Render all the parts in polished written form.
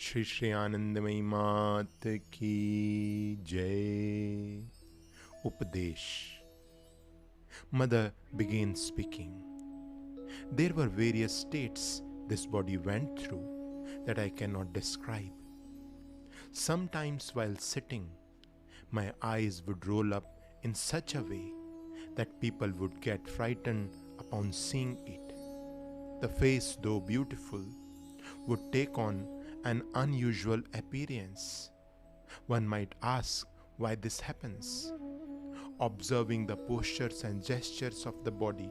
श्री श्री आनंदमयी मात की जय। उपदेश. Mother began speaking. There were various states this body went through that I cannot describe. Sometimes while sitting, my eyes would roll up in such a way that people would get frightened upon seeing it. The face, though beautiful, would take on an unusual appearance. One might ask why this happens. Observing the postures and gestures of the body,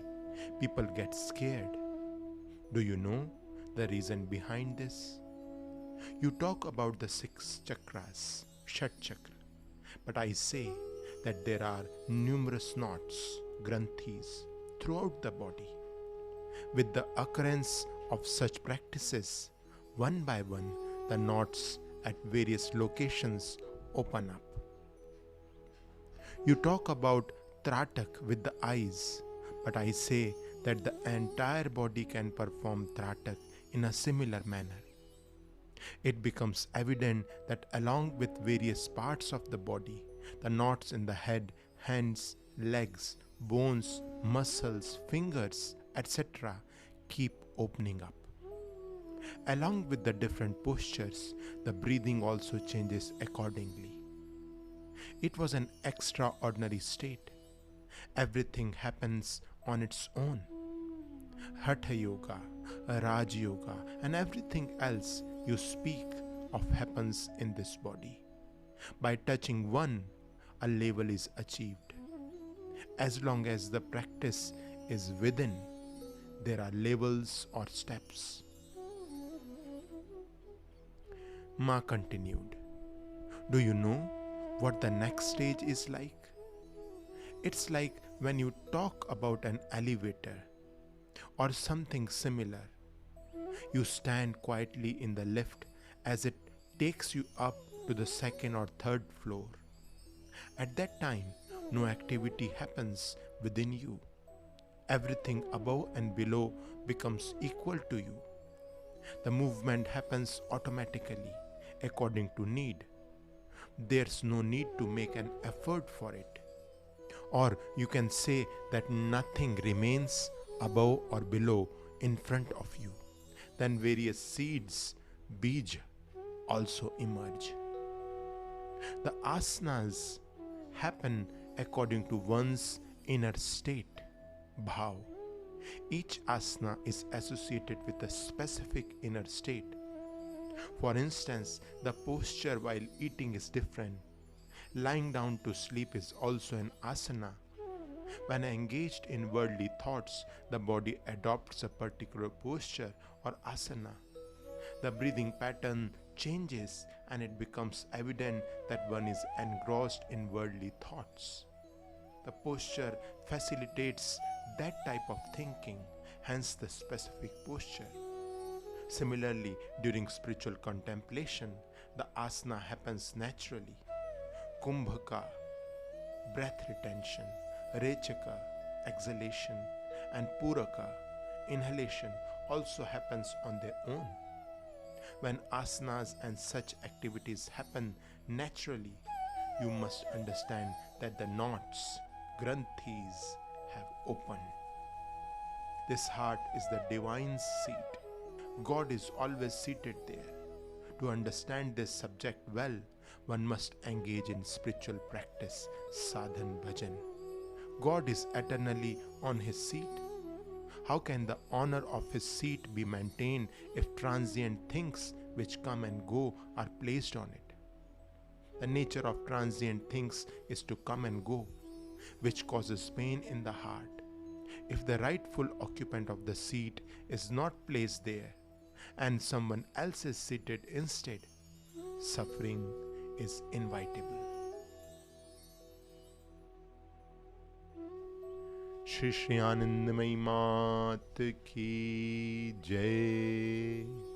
people get scared. Do you know the reason behind this? You talk about the 6 chakras, Shat Chakra, but I say that there are numerous knots, granthis, throughout the body. With the occurrence of such practices, one by one, the knots at various locations open up. You talk about Tratak with the eyes, but I say that the entire body can perform Tratak in a similar manner. It becomes evident that along with various parts of the body, the knots in the head, hands, legs, bones, muscles, fingers, etc. keep opening up. Along with the different postures, the breathing also changes accordingly. It was an extraordinary state. Everything happens on its own. Hatha Yoga, Raj Yoga, and everything else you speak of happens in this body. By touching one, a level is achieved. As long as the practice is within, there are levels or steps. Ma continued, "Do you know what the next stage is like? It's like when you talk about an elevator or something similar. You stand quietly in the lift as it takes you up to the second or third floor. At that time, no activity happens within you. Everything above and below becomes equal to you. The movement happens automatically according to need. There's no need to make an effort for it. Or you can say that nothing remains above or below in front of you. Then various seeds, bij, also emerge. The asanas happen according to one's inner state, bhav. Each asana is associated with a specific inner state. For instance, the posture while eating is different. Lying down to sleep is also an asana. When engaged in worldly thoughts, the body adopts a particular posture or asana. The breathing pattern changes and it becomes evident that one is engrossed in worldly thoughts. The posture facilitates that type of thinking, hence the specific posture. Similarly, during spiritual contemplation, the asana happens naturally. Kumbhaka, breath retention, Rechaka, exhalation, and Puraka, inhalation, also happens on their own. When asanas and such activities happen naturally, you must understand that the knots, granthis, have opened. This heart is the divine seat. God is always seated there. To understand this subject well, one must engage in spiritual practice, sadhan bhajan. God is eternally on his seat. How can the honor of his seat be maintained if transient things which come and go are placed on it? The nature of transient things is to come and go, which causes pain in the heart. If the rightful occupant of the seat is not placed there, and someone else is seated instead, suffering is inevitable. Shri Shri आनंदमयी मात की जय।